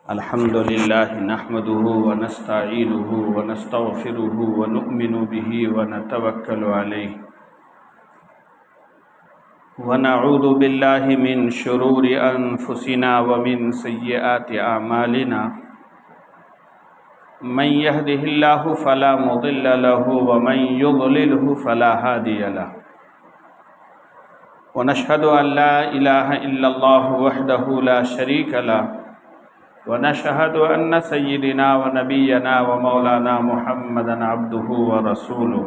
الحمد لله نحمده ونستعينه ونستغفره ونؤمن به ونتوكل عليه ونعوذ بالله من شرور أنفسنا ومن سيئات أعمالنا من يهده الله فلا مضل له ومن يضلله فلا هادي له ونشهد أن لا إله إلا الله وحده لا شريك له ونشهد أن سيدنا ونبينا ومولانا محمدا عبده ورسوله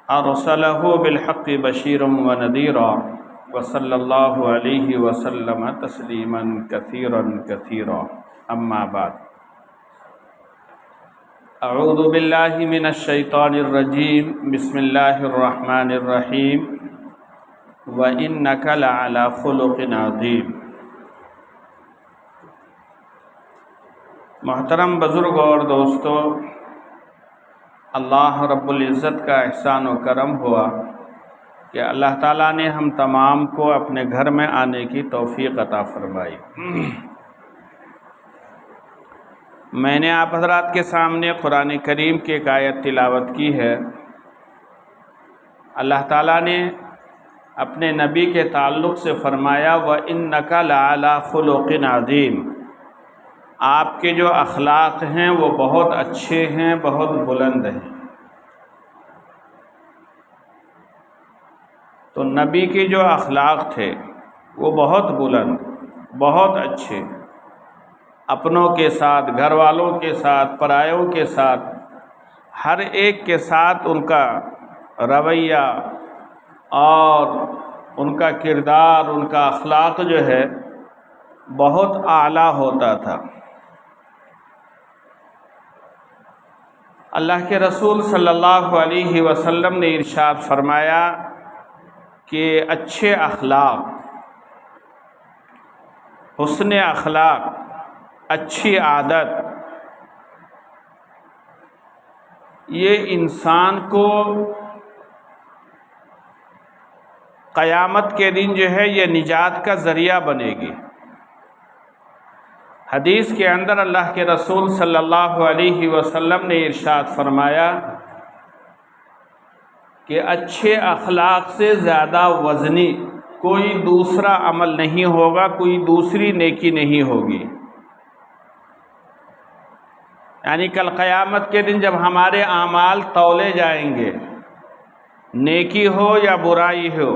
أرسله بالحق بشيرا ونذيرا وصلى الله عليه وسلم تسليما كثيرا كثيرا أما بعد أعوذ بالله من الشيطان الرجيم بسم الله الرحمن الرحيم وإنك لعلى خلق عظيم محترم بزرگ اور دوستو، اللہ رب العزت کا احسان و کرم ہوا کہ اللہ تعالیٰ نے ہم تمام کو اپنے گھر میں آنے کی توفیق عطا فرمائی۔ میں نے آپ حضرات کے سامنے قرآن کریم کی ایک آیت تلاوت کی ہے۔ اللہ تعالیٰ نے اپنے نبی کے تعلق سے فرمایا وَإِنَّكَ لَعَلَىٰ خُلُقٍ عَظِيمٍ، آپ کے جو اخلاق ہیں وہ بہت اچھے ہیں، بہت بلند ہیں۔ تو نبی کے جو اخلاق تھے وہ بہت بلند، بہت اچھے، اپنوں کے ساتھ، گھر والوں کے ساتھ، پرایوں کے ساتھ، ہر ایک کے ساتھ ان کا رویہ اور ان کا کردار، ان کا اخلاق جو ہے بہت اعلیٰ ہوتا تھا۔ اللہ کے رسول صلی اللہ علیہ وسلم نے ارشاد فرمایا کہ اچھے اخلاق، حسن اخلاق، اچھی عادت، یہ انسان کو قیامت کے دن جو ہے یہ نجات کا ذریعہ بنے گی۔ حدیث کے اندر اللہ کے رسول صلی اللہ علیہ وسلم نے ارشاد فرمایا کہ اچھے اخلاق سے زیادہ وزنی کوئی دوسرا عمل نہیں ہوگا، کوئی دوسری نیکی نہیں ہوگی۔ یعنی کل قیامت کے دن جب ہمارے اعمال تولے جائیں گے، نیکی ہو یا برائی ہو،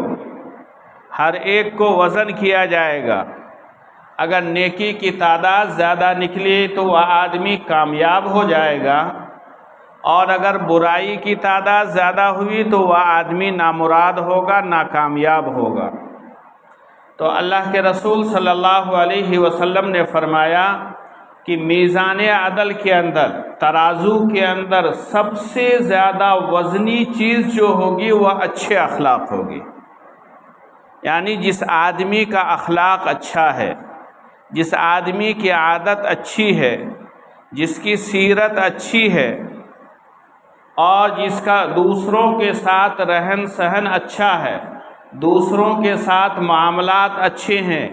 ہر ایک کو وزن کیا جائے گا۔ اگر نیکی کی تعداد زیادہ نکلی تو وہ آدمی کامیاب ہو جائے گا، اور اگر برائی کی تعداد زیادہ ہوئی تو وہ آدمی نامراد ہوگا، ناکامیاب ہوگا۔ تو اللہ کے رسول صلی اللہ علیہ وسلم نے فرمایا کہ میزان عدل کے اندر، ترازو کے اندر سب سے زیادہ وزنی چیز جو ہوگی وہ اچھے اخلاق ہوگی۔ یعنی جس آدمی کا اخلاق اچھا ہے، جس آدمی کی عادت اچھی ہے، جس کی سیرت اچھی ہے، اور جس کا دوسروں کے ساتھ رہن سہن اچھا ہے، دوسروں کے ساتھ معاملات اچھے ہیں،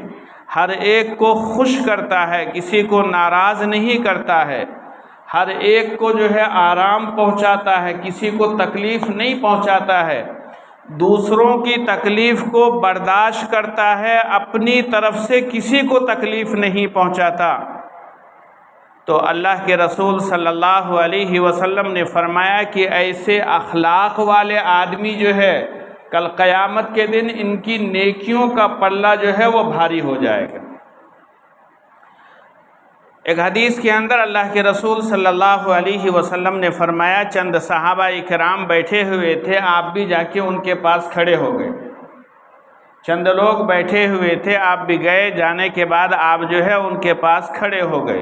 ہر ایک کو خوش کرتا ہے، کسی کو ناراض نہیں کرتا ہے، ہر ایک کو جو ہے آرام پہنچاتا ہے، کسی کو تکلیف نہیں پہنچاتا ہے، دوسروں کی تکلیف کو برداشت کرتا ہے، اپنی طرف سے کسی کو تکلیف نہیں پہنچاتا، تو اللہ کے رسول صلی اللہ علیہ وسلم نے فرمایا کہ ایسے اخلاق والے آدمی جو ہے کل قیامت کے دن ان کی نیکیوں کا پلہ جو ہے وہ بھاری ہو جائے گا۔ ایک حدیث کے اندر اللہ کے رسول صلی اللہ علیہ وسلم نے فرمایا، چند صحابہ کرام بیٹھے ہوئے تھے، آپ بھی جا کے ان کے پاس کھڑے ہو گئے۔ چند لوگ بیٹھے ہوئے تھے، آپ بھی گئے، جانے کے بعد آپ جو ہے ان کے پاس کھڑے ہو گئے۔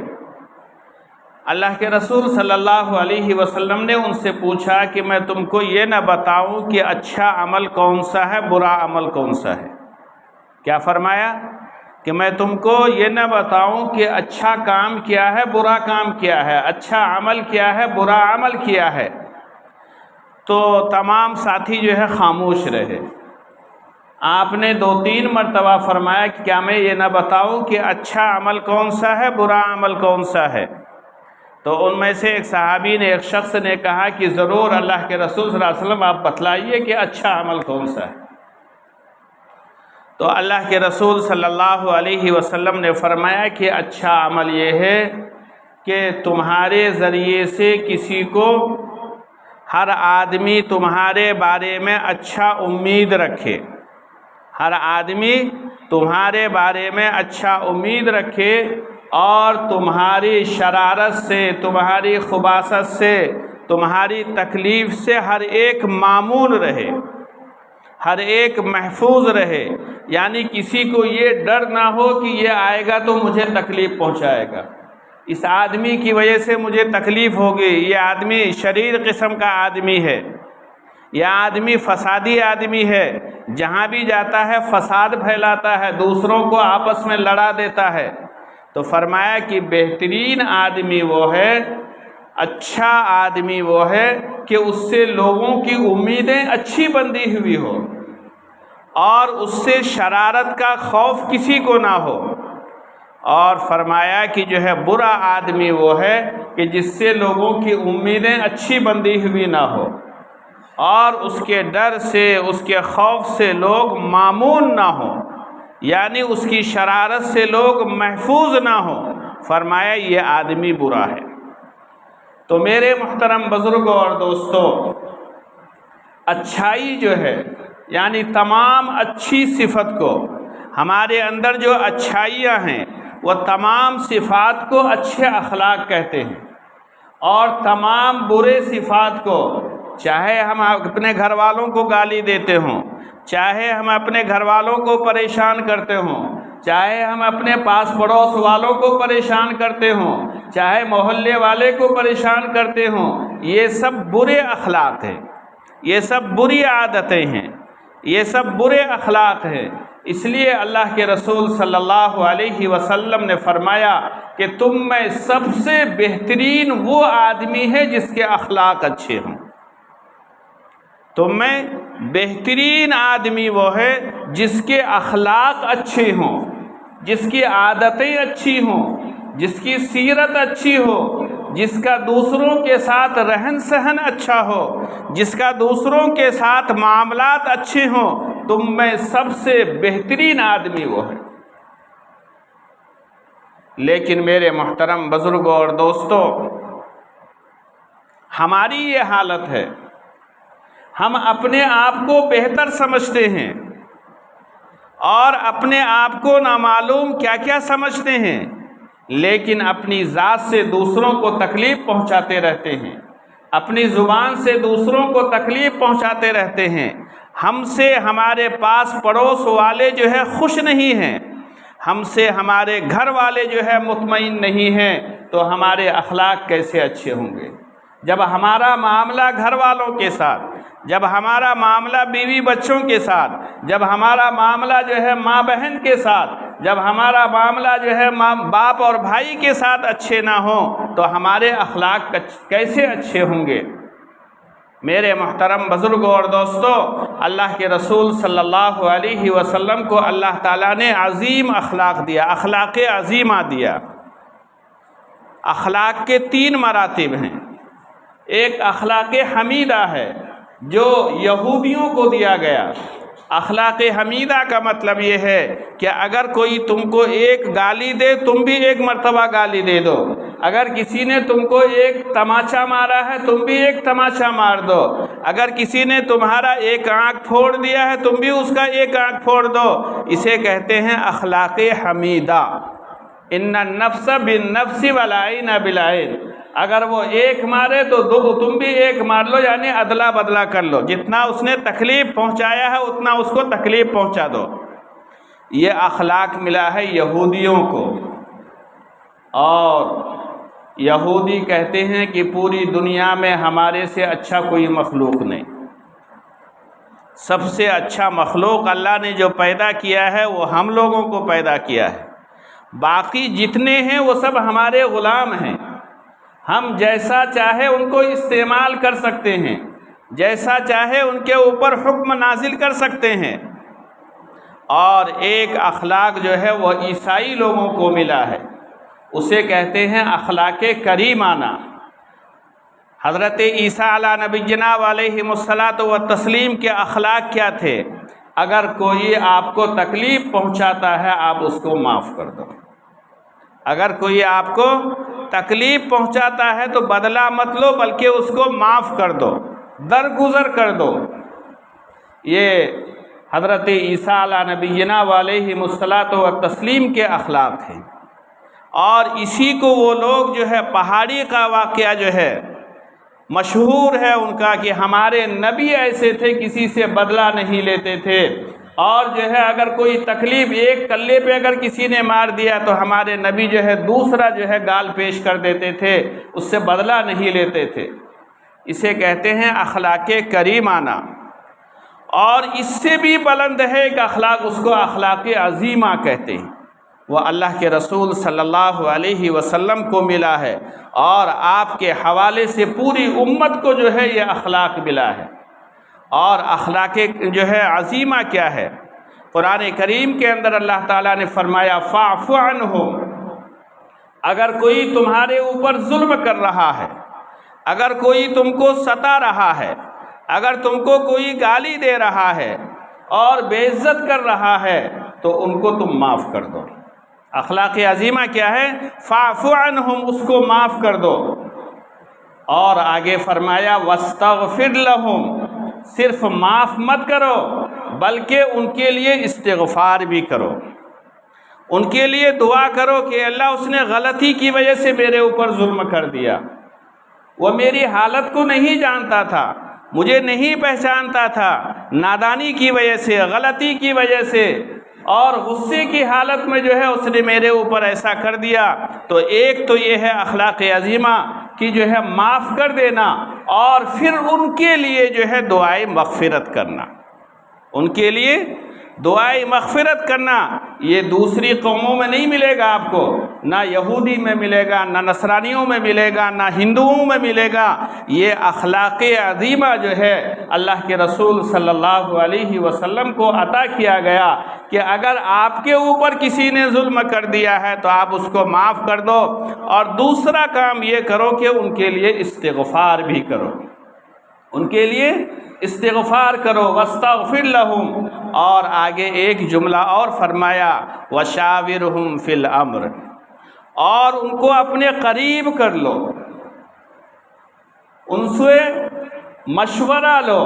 اللہ کے رسول صلی اللہ علیہ وسلم نے ان سے پوچھا کہ میں تم کو یہ نہ بتاؤں کہ اچھا عمل کون سا ہے، برا عمل کون سا ہے؟ کیا فرمایا کہ میں تم کو یہ نہ بتاؤں کہ اچھا کام کیا ہے، برا کام کیا ہے، اچھا عمل کیا ہے، برا عمل کیا ہے؟ تو تمام ساتھی جو ہے خاموش رہے۔ آپ نے 2-3 مرتبہ فرمایا کہ کیا میں یہ نہ بتاؤں کہ اچھا عمل کون سا ہے، برا عمل کون سا ہے؟ تو ان میں سے ایک صحابی نے، ایک شخص نے کہا کہ ضرور اللہ کے رسول صلی اللہ علیہ وسلم آپ بتلائیے کہ اچھا عمل کون سا ہے۔ تو اللہ کے رسول صلی اللہ علیہ وسلم نے فرمایا کہ اچھا عمل یہ ہے کہ تمہارے ذریعے سے کسی کو، ہر آدمی تمہارے بارے میں اچھا امید رکھے، ہر آدمی تمہارے بارے میں اچھا امید رکھے، اور تمہاری شرارت سے، تمہاری خباثت سے، تمہاری تکلیف سے ہر ایک مامون رہے، ہر ایک محفوظ رہے۔ یعنی کسی کو یہ ڈر نہ ہو کہ یہ آئے گا تو مجھے تکلیف پہنچائے گا، اس آدمی کی وجہ سے مجھے تکلیف ہوگی، یہ آدمی شریر قسم کا آدمی ہے، یہ آدمی فسادی آدمی ہے، جہاں بھی جاتا ہے فساد پھیلاتا ہے، دوسروں کو آپس میں لڑا دیتا ہے۔ تو فرمایا کہ بہترین آدمی وہ ہے، اچھا آدمی وہ ہے کہ اس سے لوگوں کی امیدیں اچھی بندھی ہوئی ہو، اور اس سے شرارت کا خوف کسی کو نہ ہو۔ اور فرمایا کہ جو ہے برا آدمی وہ ہے کہ جس سے لوگوں کی امیدیں اچھی بندھی ہوئی نہ ہو، اور اس کے ڈر سے، اس کے خوف سے لوگ مامون نہ ہوں، یعنی اس کی شرارت سے لوگ محفوظ نہ ہوں۔ فرمایا یہ آدمی برا ہے۔ تو میرے محترم بزرگوں اور دوستوں، اچھائی جو ہے، یعنی تمام اچھی صفت کو، ہمارے اندر جو اچھائیاں ہیں وہ تمام صفات کو اچھے اخلاق کہتے ہیں، اور تمام برے صفات کو، چاہے ہم اپنے گھر والوں کو گالی دیتے ہوں، چاہے ہم اپنے گھر والوں کو پریشان کرتے ہوں، چاہے ہم اپنے پاس پڑوس والوں کو پریشان کرتے ہوں، چاہے محلے والے کو پریشان کرتے ہوں، یہ سب برے اخلاق ہیں، یہ سب بری عادتیں ہیں، یہ سب برے اخلاق ہیں۔ اس لیے اللہ کے رسول صلی اللہ علیہ وسلم نے فرمایا کہ تم میں سب سے بہترین وہ آدمی ہے جس کے اخلاق اچھے ہوں۔ تم میں بہترین آدمی وہ ہے جس کے اخلاق اچھے ہوں، جس کی عادتیں اچھی ہوں، جس کی سیرت اچھی ہو، جس کا دوسروں کے ساتھ رہن سہن اچھا ہو، جس کا دوسروں کے ساتھ معاملات اچھے ہوں۔ تم میں سب سے بہترین آدمی وہ ہے۔ لیکن میرے محترم بزرگوں اور دوستوں، ہماری یہ حالت ہے، ہم اپنے آپ کو بہتر سمجھتے ہیں، اور اپنے آپ کو نامعلوم کیا کیا سمجھتے ہیں، لیکن اپنی ذات سے دوسروں کو تکلیف پہنچاتے رہتے ہیں، اپنی زبان سے دوسروں کو تکلیف پہنچاتے رہتے ہیں۔ ہم سے ہمارے پاس پڑوس والے جو ہے خوش نہیں ہیں، ہم سے ہمارے گھر والے جو ہے مطمئن نہیں ہیں، تو ہمارے اخلاق کیسے اچھے ہوں گے؟ جب ہمارا معاملہ گھر والوں کے ساتھ، جب ہمارا معاملہ بیوی بچوں کے ساتھ، جب ہمارا معاملہ جو ہے ماں بہن کے ساتھ، جب ہمارا معاملہ جو ہے ماں باپ اور بھائی کے ساتھ اچھے نہ ہوں، تو ہمارے اخلاق کیسے اچھے ہوں گے؟ میرے محترم بزرگوں اور دوستوں، اللہ کے رسول صلی اللہ علیہ وسلم کو اللہ تعالیٰ نے عظیم اخلاق دیا، اخلاق عظیمہ دیا۔ اخلاق کے 3 مراتب ہیں۔ ایک اخلاق حمیدہ ہے جو یہودیوں کو دیا گیا۔ اخلاق حمیدہ کا مطلب یہ ہے کہ اگر کوئی تم کو ایک گالی دے، تم بھی ایک مرتبہ گالی دے دو۔ اگر کسی نے تم کو ایک تماچا مارا ہے، تم بھی ایک تماچا مار دو۔ اگر کسی نے تمہارا ایک آنکھ پھوڑ دیا ہے، تم بھی اس کا ایک آنکھ پھوڑ دو۔ اسے کہتے ہیں اخلاق حمیدہ۔ ان النفس بالنفس والعین بالعین، اگر وہ ایک مارے تو تم بھی ایک مار لو، یعنی ادلا بدلا کر لو، جتنا اس نے تکلیف پہنچایا ہے اتنا اس کو تکلیف پہنچا دو۔ یہ اخلاق ملا ہے یہودیوں کو، اور یہودی کہتے ہیں کہ پوری دنیا میں ہمارے سے اچھا کوئی مخلوق نہیں، سب سے اچھا مخلوق اللہ نے جو پیدا کیا ہے وہ ہم لوگوں کو پیدا کیا ہے، باقی جتنے ہیں وہ سب ہمارے غلام ہیں، ہم جیسا چاہے ان کو استعمال کر سکتے ہیں، جیسا چاہے ان کے اوپر حکم نازل کر سکتے ہیں، اور ایک اخلاق جو ہے وہ عیسائی لوگوں کو ملا ہے، اسے کہتے ہیں اخلاق کریمانہ۔ حضرت عیسیٰ علیہ نبینا علیہ الصلاۃ والتسلیم کے اخلاق کیا تھے؟ اگر کوئی آپ کو تکلیف پہنچاتا ہے آپ اس کو معاف کر دو۔ اگر کوئی آپ کو تکلیف پہنچاتا ہے تو بدلہ مت لو، بلکہ اس کو معاف کر دو، درگزر کر دو۔ یہ حضرت عیسیٰ علیہ نبینا علیہ الصلاۃ والتسلیم کے اخلاق ہیں۔ اور اسی کو وہ لوگ جو ہے پہاڑی کا واقعہ جو ہے مشہور ہے ان کا کہ ہمارے نبی ایسے تھے، کسی سے بدلہ نہیں لیتے تھے، اور جو ہے اگر کوئی تکلیف ایک کلے پہ اگر کسی نے مار دیا تو ہمارے نبی جو ہے دوسرا جو ہے گال پیش کر دیتے تھے، اس سے بدلہ نہیں لیتے تھے۔ اسے کہتے ہیں اخلاق کریمانہ۔ اور اس سے بھی بلند ہے ایک اخلاق، اس کو اخلاق عظیمہ کہتے ہیں۔ وہ اللہ کے رسول صلی اللہ علیہ وسلم کو ملا ہے، اور آپ کے حوالے سے پوری امت کو جو ہے یہ اخلاق ملا ہے۔ اور اخلاق جو ہے عظیمہ کیا ہے؟ قرآن کریم کے اندر اللہ تعالیٰ نے فرمایا فاعف عنہم، اگر کوئی تمہارے اوپر ظلم کر رہا ہے، اگر کوئی تم کو ستا رہا ہے، اگر تم کو کوئی گالی دے رہا ہے اور بے عزت کر رہا ہے تو ان کو تم معاف کر دو۔ اخلاق عظیمہ کیا ہے؟ فاعف عنہم، اس کو معاف کر دو۔ اور آگے فرمایا واستغفر لہم، صرف معاف مت کرو بلکہ ان کے لیے استغفار بھی کرو، ان کے لیے دعا کرو کہ اللہ اس نے غلطی کی وجہ سے میرے اوپر ظلم کر دیا، وہ میری حالت کو نہیں جانتا تھا، مجھے نہیں پہچانتا تھا، نادانی کی وجہ سے، غلطی کی وجہ سے اور غصے کی حالت میں جو ہے اس نے میرے اوپر ایسا کر دیا۔ تو ایک تو یہ ہے اخلاق عظیمہ کہ جو ہے معاف کر دینا، اور پھر ان کے لیے جو ہے دعائے مغفرت کرنا، ان کے لیے دعائے مغفرت کرنا۔ یہ دوسری قوموں میں نہیں ملے گا آپ کو، نہ یہودی میں ملے گا، نہ نصرانیوں میں ملے گا، نہ ہندوؤں میں ملے گا۔ یہ اخلاق عظیمہ جو ہے اللہ کے رسول صلی اللہ علیہ وسلم کو عطا کیا گیا کہ اگر آپ کے اوپر کسی نے ظلم کر دیا ہے تو آپ اس کو معاف کر دو، اور دوسرا کام یہ کرو کہ ان کے لیے استغفار بھی کرو، ان کے لیے استغفار کرو، واستغفر لہم۔ اور آگے ایک جملہ اور فرمایا وشاورہم فی الامر، اور ان کو اپنے قریب کر لو، ان سے مشورہ لو۔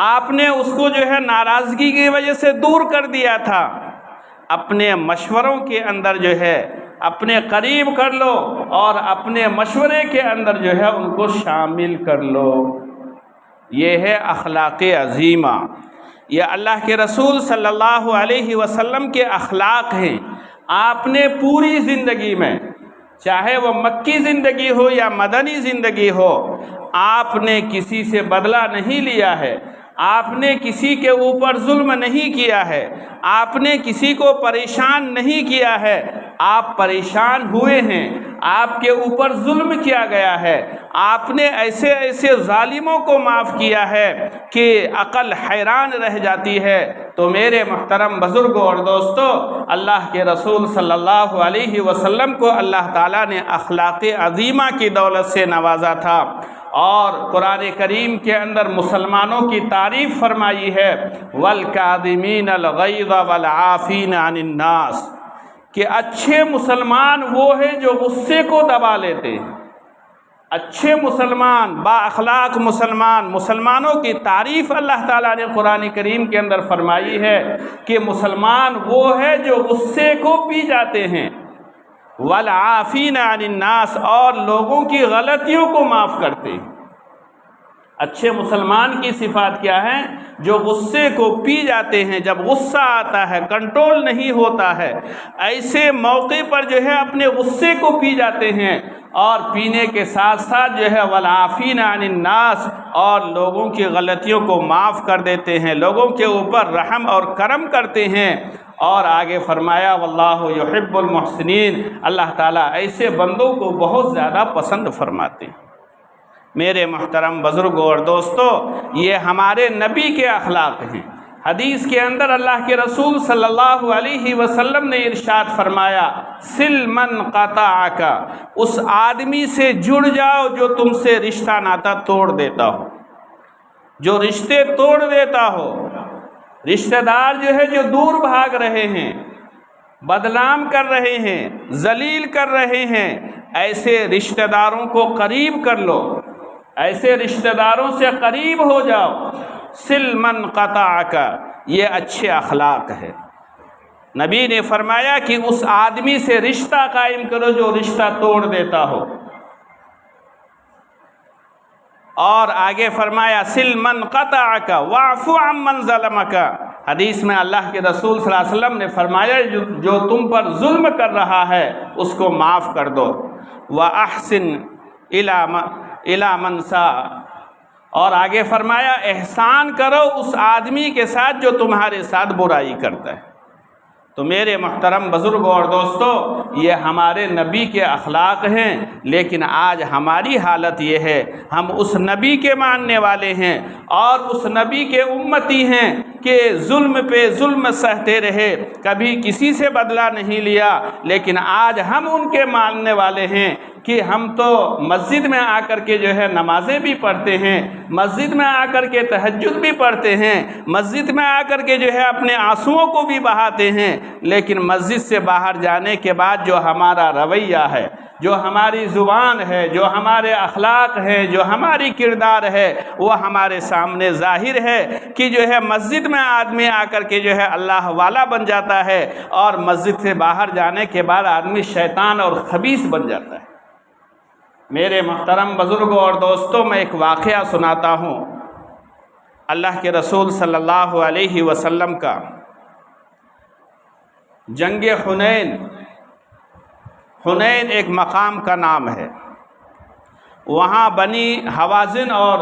آپ نے اس کو جو ہے ناراضگی کی وجہ سے دور کر دیا تھا، اپنے مشوروں کے اندر جو ہے اپنے قریب کر لو، اور اپنے مشورے کے اندر جو ہے ان کو شامل کر لو۔ یہ ہے اخلاق عظیمہ، یہ اللہ کے رسول صلی اللہ علیہ وسلم کے اخلاق ہیں۔ آپ نے پوری زندگی میں، چاہے وہ مکی زندگی ہو یا مدنی زندگی ہو، آپ نے کسی سے بدلہ نہیں لیا ہے، آپ نے کسی کے اوپر ظلم نہیں کیا ہے، آپ نے کسی کو پریشان نہیں کیا ہے۔ آپ پریشان ہوئے ہیں، آپ کے اوپر ظلم کیا گیا ہے، آپ نے ایسے ایسے ظالموں کو معاف کیا ہے کہ عقل حیران رہ جاتی ہے۔ تو میرے محترم بزرگوں اور دوستو، اللہ کے رسول صلی اللہ علیہ وسلم کو اللہ تعالیٰ نے اخلاق عظیمہ کی دولت سے نوازا تھا، اور قرآن کریم کے اندر مسلمانوں کی تعریف فرمائی ہے وَالْكَاظِمِينَ الْغَيْظَ وَالْعَافِينَ عَنِ النَّاسِ، کہ اچھے مسلمان وہ ہیں جو غصے کو دبا لیتے ہیں۔ اچھے مسلمان، با اخلاق مسلمانوں کی تعریف اللہ تعالیٰ نے قرآن کریم کے اندر فرمائی ہے کہ مسلمان وہ ہے جو غصے کو پی جاتے ہیں، وَالْعَافِينَ عَنِ النَّاسِ، اور لوگوں کی غلطیوں کو معاف کرتے ہیں۔ اچھے مسلمان کی صفات کیا ہے؟ جو غصے کو پی جاتے ہیں، جب غصہ آتا ہے کنٹرول نہیں ہوتا ہے، ایسے موقع پر جو ہے اپنے غصے کو پی جاتے ہیں، اور پینے کے ساتھ ساتھ جو ہے والعافین عن الناس، اور لوگوں کی غلطیوں کو معاف کر دیتے ہیں، لوگوں کے اوپر رحم اور کرم کرتے ہیں۔ اور آگے فرمایا واللہ یحب المحسنین، اللہ تعالیٰ ایسے بندوں کو بہت زیادہ پسند فرماتے ہیں۔ میرے محترم بزرگوں اور دوستو، یہ ہمارے نبی کے اخلاق ہیں، حدیث کے اندر اللہ کے رسول صلی اللہ علیہ وسلم نے ارشاد فرمایا سل من قطعک، اس آدمی سے جڑ جاؤ جو تم سے رشتہ ناتا توڑ دیتا ہو، جو رشتے توڑ دیتا ہو۔ رشتہ دار جو ہے جو دور بھاگ رہے ہیں، بدنام کر رہے ہیں، ذلیل کر رہے ہیں، ایسے رشتہ داروں کو قریب کر لو، ایسے رشتہ داروں سے قریب ہو جاؤ۔ سل من قطعک، یہ اچھے اخلاق ہے۔ نبی نے فرمایا کہ اس آدمی سے رشتہ قائم کرو جو رشتہ توڑ دیتا ہو، اور آگے فرمایا سل من قطعک واعف عمن ظلمک۔ حدیث میں اللہ کے رسول صلی اللہ علیہ وسلم نے فرمایا جو تم پر ظلم کر رہا ہے اس کو معاف کر دو۔ وَأَحْسِنْ إِلَىٰ مَنْ سَاءَ، اور آگے فرمایا احسان کرو اس آدمی کے ساتھ جو تمہارے ساتھ برائی کرتا ہے۔ تو میرے محترم بزرگوں اور دوستو، یہ ہمارے نبی کے اخلاق ہیں، لیکن آج ہماری حالت یہ ہے ہم اس نبی کے ماننے والے ہیں اور اس نبی کے امتی ہیں کہ ظلم پہ ظلم سہتے رہے، کبھی کسی سے بدلہ نہیں لیا، لیکن آج ہم ان کے ماننے والے ہیں کہ ہم تو مسجد میں آ کر کے جو ہے نمازیں بھی پڑھتے ہیں، مسجد میں آ کر کے تہجد بھی پڑھتے ہیں، مسجد میں آ کر کے جو ہے اپنے آنسوؤں کو بھی بہاتے ہیں، لیکن مسجد سے باہر جانے کے بعد جو ہمارا رویہ ہے، جو ہماری زبان ہے، جو ہمارے اخلاق ہیں، جو ہماری کردار ہے، وہ ہمارے سامنے ظاہر ہے کہ جو ہے مسجد میں آدمی آ کر کے جو ہے اللہ والا بن جاتا ہے، اور مسجد سے باہر جانے کے بعد آدمی شیطان اور خبیث بن جاتا ہے۔ میرے محترم بزرگوں اور دوستوں، میں ایک واقعہ سناتا ہوں اللہ کے رسول صلی اللہ علیہ وسلم کا۔ جنگ حنین، حنین ایک مقام کا نام ہے، وہاں بنی حوازن اور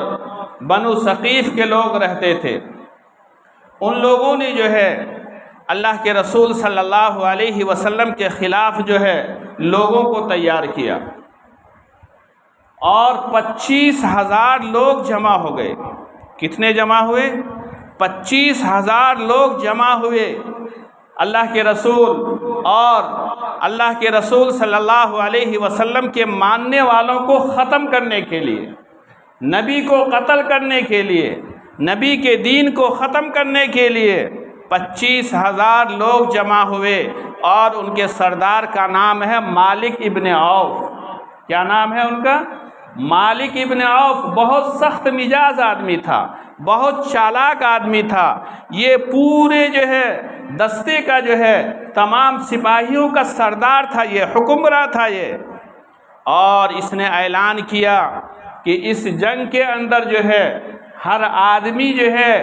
بنو ثقیف کے لوگ رہتے تھے۔ ان لوگوں نے جو ہے اللہ کے رسول صلی اللہ علیہ وسلم کے خلاف جو ہے لوگوں کو تیار کیا، اور 25,000 لوگ جمع ہو گئے۔ کتنے جمع ہوئے؟ 25,000 لوگ جمع ہوئے اللہ کے رسول اور اللہ کے رسول صلی اللہ علیہ وسلم کے ماننے والوں کو ختم کرنے کے لیے، نبی کو قتل کرنے کے لیے، نبی کے دین کو ختم کرنے کے لیے 25,000 لوگ جمع ہوئے، اور ان کے سردار کا نام ہے مالک ابن عوف۔ کیا نام ہے ان کا؟ مالک ابن عوف۔ بہت سخت مزاج آدمی تھا، بہت چالاک آدمی تھا، یہ پورے جو ہے دستے کا جو ہے تمام سپاہیوں کا سردار تھا، یہ حکمراں تھا یہ۔ اور اس نے اعلان کیا کہ اس جنگ کے اندر جو ہے ہر آدمی جو ہے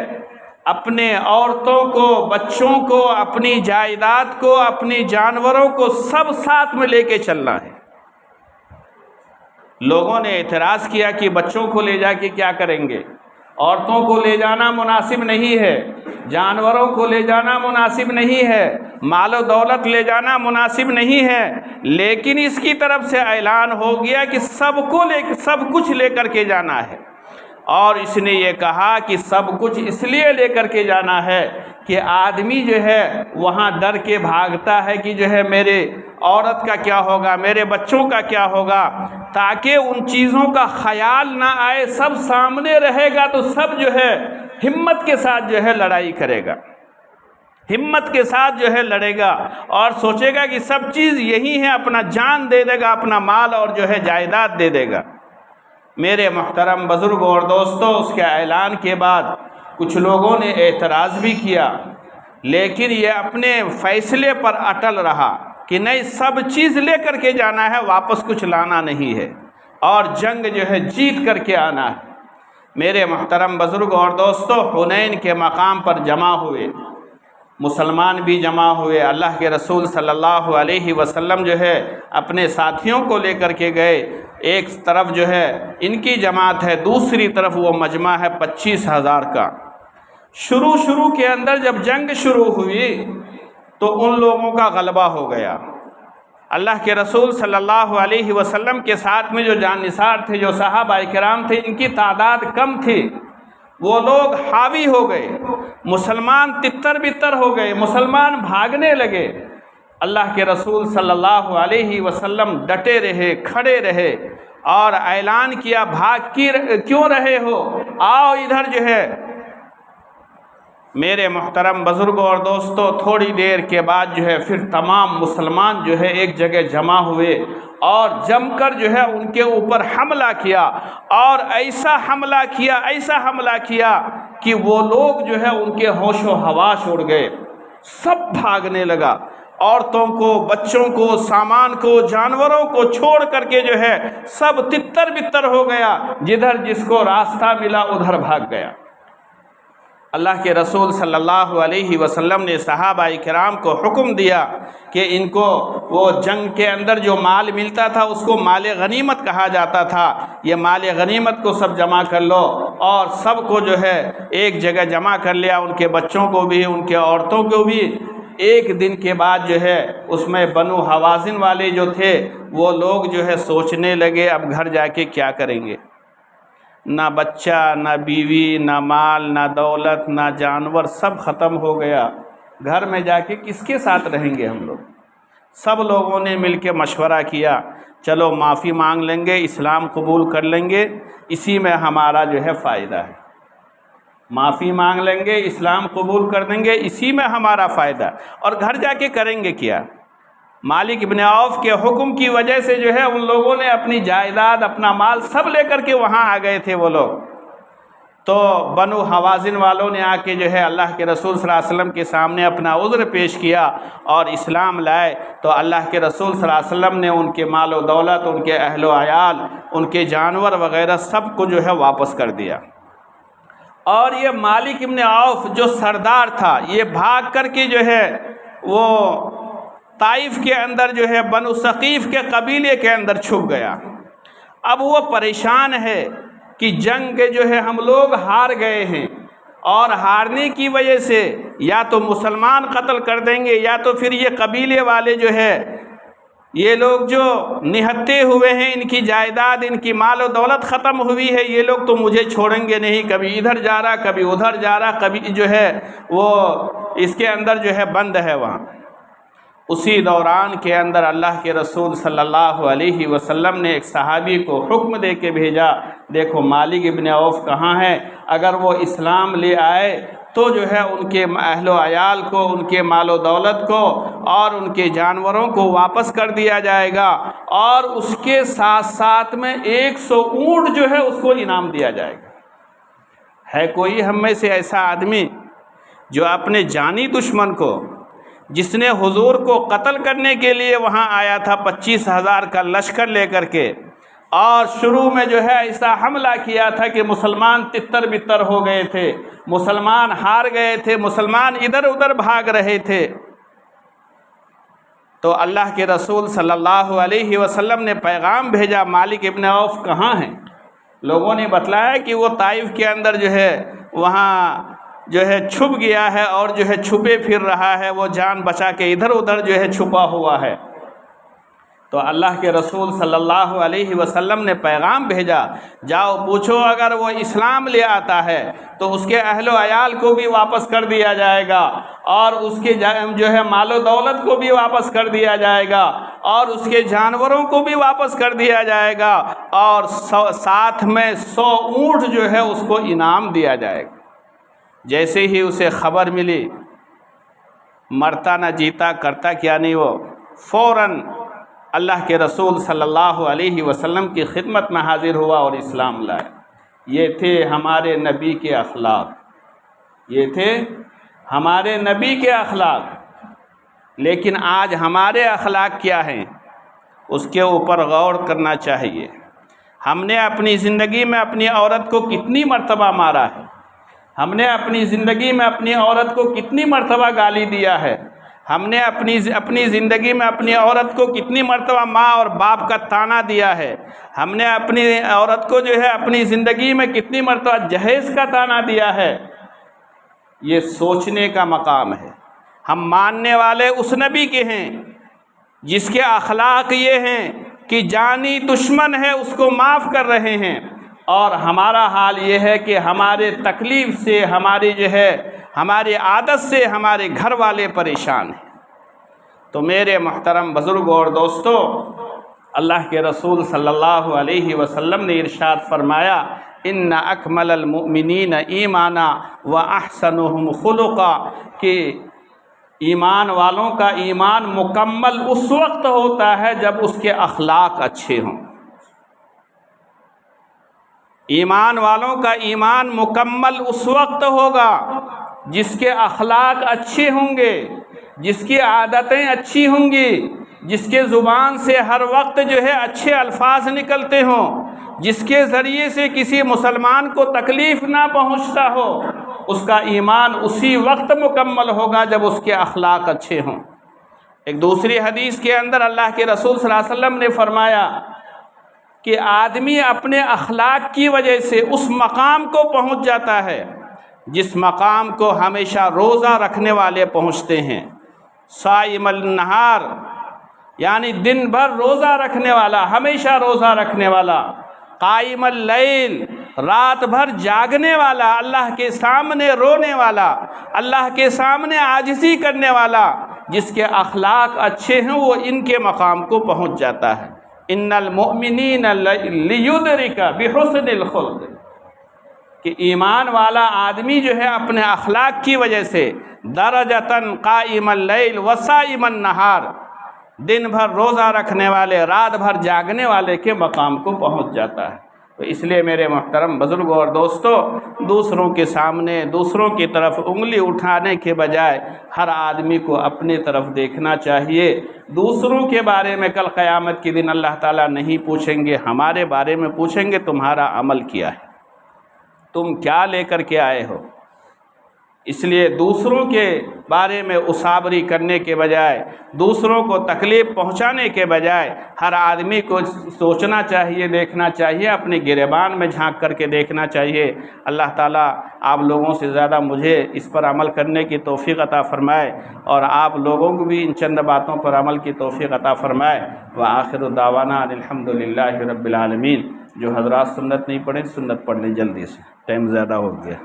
اپنے عورتوں کو، بچوں کو، اپنی جائیداد کو، اپنی جانوروں کو سب ساتھ میں لے کے چلنا ہے۔ لوگوں نے اعتراض کیا کہ بچوں کو لے جا کے کیا کریں گے، عورتوں کو لے جانا مناسب نہیں ہے، جانوروں کو لے جانا مناسب نہیں ہے، مال و دولت لے جانا مناسب نہیں ہے، لیکن اس کی طرف سے اعلان ہو گیا کہ سب کچھ لے کر کے جانا ہے۔ اور اس نے یہ کہا کہ سب کچھ اس لیے لے کر کے جانا ہے کہ آدمی جو ہے وہاں ڈر کے بھاگتا ہے کہ جو ہے میرے عورت کا کیا ہوگا، میرے بچوں کا کیا ہوگا، تاکہ ان چیزوں کا خیال نہ آئے، سب سامنے رہے گا تو سب جو ہے ہمت کے ساتھ جو ہے لڑائی کرے گا، ہمت کے ساتھ جو ہے لڑے گا، اور سوچے گا کہ سب چیز یہی ہے، اپنا جان دے دے گا، اپنا مال اور جو ہے جائیداد دے دے گا۔ میرے محترم بزرگوں اور دوستوں، اس کے اعلان کے بعد کچھ لوگوں نے اعتراض بھی کیا، لیکن یہ اپنے فیصلے پر اٹل رہا کہ نہیں، سب چیز لے کر کے جانا ہے، واپس کچھ لانا نہیں ہے، اور جنگ جو ہے جیت کر کے آنا ہے۔ میرے محترم بزرگوں اور دوستوں، حنین کے مقام پر جمع ہوئے، مسلمان بھی جمع ہوئے، اللہ کے رسول صلی اللہ علیہ وسلم جو ہے اپنے ساتھیوں کو لے کر کے گئے، ایک طرف جو ہے ان کی جماعت ہے، دوسری طرف وہ مجمع ہے 25,000 کا۔ شروع کے اندر جب جنگ شروع ہوئی تو ان لوگوں کا غلبہ ہو گیا۔ اللہ کے رسول صلی اللہ علیہ وسلم کے ساتھ میں جو جان نثار تھے، جو صحابہ کرام تھے، ان کی تعداد کم تھی، وہ لوگ حاوی ہو گئے، مسلمان تتر بتر ہو گئے، مسلمان بھاگنے لگے۔ اللہ کے رسول صلی اللہ علیہ وسلم ڈٹے رہے، کھڑے رہے اور اعلان کیا، بھاگ کیوں رہے ہو، آؤ ادھر جو ہے۔ میرے محترم بزرگوں اور دوستوں، تھوڑی دیر کے بعد جو ہے پھر تمام مسلمان جو ہے ایک جگہ جمع ہوئے اور جم کر جو ہے ان کے اوپر حملہ کیا، اور ایسا حملہ کیا کہ وہ لوگ جو ہے ان کے ہوش و حواس اڑ گئے، سب بھاگنے لگا، عورتوں کو، بچوں کو، سامان کو، جانوروں کو چھوڑ کر کے جو ہے سب تتر بتر ہو گیا، جدھر جس کو راستہ ملا ادھر بھاگ گیا۔ اللہ کے رسول صلی اللہ علیہ وسلم نے صحابہ کرام کو حکم دیا کہ ان کو وہ جنگ کے اندر جو مال ملتا تھا اس کو مال غنیمت کہا جاتا تھا، یہ مال غنیمت کو سب جمع کر لو، اور سب کو جو ہے ایک جگہ جمع کر لیا، ان کے بچوں کو بھی، ان کے عورتوں کو بھی۔ ایک دن کے بعد جو ہے اس میں بنو حوازن والے جو تھے وہ لوگ جو ہے سوچنے لگے اب گھر جا کے کیا کریں گے، نہ بچہ، نہ بیوی، نہ مال، نہ دولت، نہ جانور، سب ختم ہو گیا، گھر میں جا کے کس کے ساتھ رہیں گے ہم لوگ؟ سب لوگوں نے مل کے مشورہ کیا، چلو معافی مانگ لیں گے، اسلام قبول کر لیں گے، اسی میں ہمارا جو ہے فائدہ ہے، معافی مانگ لیں گے، اسلام قبول کر دیں گے، اسی میں ہمارا فائدہ۔ اور گھر جا کے کریں گے کیا؟ مالک ابن عوف کے حکم کی وجہ سے جو ہے ان لوگوں نے اپنی جائیداد، اپنا مال سب لے کر کے وہاں آ گئے تھے وہ لوگ۔ تو بنو حوازن والوں نے آ کے جو ہے اللہ کے رسول صلی اللہ علیہ وسلم کے سامنے اپنا عذر پیش کیا اور اسلام لائے، تو اللہ کے رسول صلی اللہ علیہ وسلم نے ان کے مال و دولت، ان کے اہل و عیال، ان کے جانور وغیرہ سب کو جو ہے واپس کر دیا۔ اور یہ مالک ابن عوف جو سردار تھا، یہ بھاگ کر کے جو ہے وہ طائف کے اندر جو ہے بنو ثقیف کے قبیلے کے اندر چھپ گیا۔ اب وہ پریشان ہے کہ جنگ جو ہے ہم لوگ ہار گئے ہیں، اور ہارنے کی وجہ سے یا تو مسلمان قتل کر دیں گے، یا تو پھر یہ قبیلے والے جو ہے، یہ لوگ جو نہتے ہوئے ہیں، ان کی جائیداد، ان کی مال و دولت ختم ہوئی ہے، یہ لوگ تو مجھے چھوڑیں گے نہیں، کبھی ادھر جا رہا، کبھی ادھر جا رہا، کبھی جو ہے وہ اس کے اندر جو ہے بند ہے وہاں۔ اسی دوران کے اندر اللہ کے رسول صلی اللہ علیہ وسلم نے ایک صحابی کو حکم دے کے بھیجا، دیکھو مالک ابن عوف کہاں ہے، اگر وہ اسلام لے آئے تو جو ہے ان کے اہل و عیال کو، ان کے مال و دولت کو اور ان کے جانوروں کو واپس کر دیا جائے گا، اور اس کے ساتھ ساتھ میں 100 اونٹ جو ہے اس کو انعام دیا جائے گا۔ ہے کوئی ہم میں سے ایسا آدمی جو اپنے جانی دشمن کو، جس نے حضور کو قتل کرنے کے لیے وہاں آیا تھا 25,000 کا لشکر لے کر کے، اور شروع میں جو ہے ایسا حملہ کیا تھا کہ مسلمان تتر بتر ہو گئے تھے، مسلمان ہار گئے تھے، مسلمان ادھر ادھر بھاگ رہے تھے، تو اللہ کے رسول صلی اللہ علیہ وسلم نے پیغام بھیجا، مالک ابن عوف کہاں ہیں؟ لوگوں نے بتلایا کہ وہ طائف کے اندر جو ہے وہاں جو ہے چھپ گیا ہے، اور جو ہے چھپے پھر رہا ہے، وہ جان بچا کے ادھر ادھر جو ہے چھپا ہوا ہے۔ تو اللہ کے رسول صلی اللہ علیہ وسلم نے پیغام بھیجا، جاؤ پوچھو، اگر وہ اسلام لے آتا ہے تو اس کے اہل و عیال کو بھی واپس کر دیا جائے گا، اور اس کے جو ہے مال و دولت کو بھی واپس کر دیا جائے گا، اور اس کے جانوروں کو بھی واپس کر دیا جائے گا، اور ساتھ میں 100 اونٹ جو ہے اس کو انعام دیا جائے گا۔ جیسے ہی اسے خبر ملی، مرتا نہ جیتا، کرتا کیا نہیں، وہ فوراً اللہ کے رسول صلی اللہ علیہ وسلم کی خدمت میں حاضر ہوا اور اسلام لائے۔ یہ تھے ہمارے نبی کے اخلاق، یہ تھے ہمارے نبی کے اخلاق۔ لیکن آج ہمارے اخلاق کیا ہیں، اس کے اوپر غور کرنا چاہیے۔ ہم نے اپنی زندگی میں اپنی عورت کو کتنی مرتبہ مارا ہے، ہم نے اپنی زندگی میں اپنی عورت کو کتنی مرتبہ گالی دیا ہے، ہم نے اپنی زندگی میں اپنی عورت کو کتنی مرتبہ ماں اور باپ کا طعنہ دیا ہے، ہم نے اپنی عورت کو جو ہے اپنی زندگی میں کتنی مرتبہ جہیز کا طعنہ دیا ہے۔ یہ سوچنے کا مقام ہے۔ ہم ماننے والے اس نبی کے ہیں جس کے اخلاق یہ ہیں کہ جانی دشمن ہے اس کو معاف کر رہے ہیں، اور ہمارا حال یہ ہے کہ ہمارے تکلیف سے، ہماری ہماری عادت سے ہمارے گھر والے پریشان ہیں۔ تو میرے محترم بزرگوں اور دوستوں، اللہ کے رسول صلی اللہ علیہ وسلم نے ارشاد فرمایا، ان اکمل المؤمنین ایمانا و احسنہم خلقا، کہ ایمان والوں کا ایمان مکمل اس وقت ہوتا ہے جب اس کے اخلاق اچھے ہوں۔ ایمان والوں کا ایمان مکمل اس وقت ہوگا جس کے اخلاق اچھے ہوں گے، جس کی عادتیں اچھی ہوں گی، جس کے زبان سے ہر وقت اچھے الفاظ نکلتے ہوں، جس کے ذریعے سے کسی مسلمان کو تکلیف نہ پہنچتا ہو، اس کا ایمان اسی وقت مکمل ہوگا جب اس کے اخلاق اچھے ہوں۔ ایک دوسری حدیث کے اندر اللہ کے رسول صلی اللہ علیہ وسلم نے فرمایا کہ آدمی اپنے اخلاق کی وجہ سے اس مقام کو پہنچ جاتا ہے جس مقام کو ہمیشہ روزہ رکھنے والے پہنچتے ہیں۔ صائم النہار، یعنی دن بھر روزہ رکھنے والا، ہمیشہ روزہ رکھنے والا۔ قائم اللیل، رات بھر جاگنے والا، اللہ کے سامنے رونے والا، اللہ کے سامنے عاجزی کرنے والا، جس کے اخلاق اچھے ہیں وہ ان کے مقام کو پہنچ جاتا ہے۔ ان المؤمنین لیدرک بحسن الخلق، کہ ایمان والا آدمی اپنے اخلاق کی وجہ سے درجتاً قائم اللیل وصائم النہار، دن بھر روزہ رکھنے والے، رات بھر جاگنے والے کے مقام کو پہنچ جاتا ہے۔ تو اس لیے میرے محترم بزرگوں اور دوستوں، دوسروں کے سامنے، دوسروں کی طرف انگلی اٹھانے کے بجائے ہر آدمی کو اپنی طرف دیکھنا چاہیے۔ دوسروں کے بارے میں کل قیامت کے دن اللہ تعالیٰ نہیں پوچھیں گے، ہمارے بارے میں پوچھیں گے تمہارا عمل کیا ہے، تم کیا لے کر کے آئے ہو۔ اس لیے دوسروں کے بارے میں اسابری کرنے کے بجائے، دوسروں کو تکلیف پہنچانے کے بجائے ہر آدمی کو سوچنا چاہیے، دیکھنا چاہیے، اپنے گریبان میں جھانک کر کے دیکھنا چاہیے۔ اللہ تعالیٰ آپ لوگوں سے زیادہ مجھے اس پر عمل کرنے کی توفیق عطا فرمائے، اور آپ لوگوں کو بھی ان چند باتوں پر عمل کی توفیق عطا فرمائے۔ وآخر دعوانا الحمدللہ رب العالمین۔ جو حضرات سنت نہیں پڑھیں، سنت پڑھ لیں جلدی سے، ٹائم زیادہ ہو گیا۔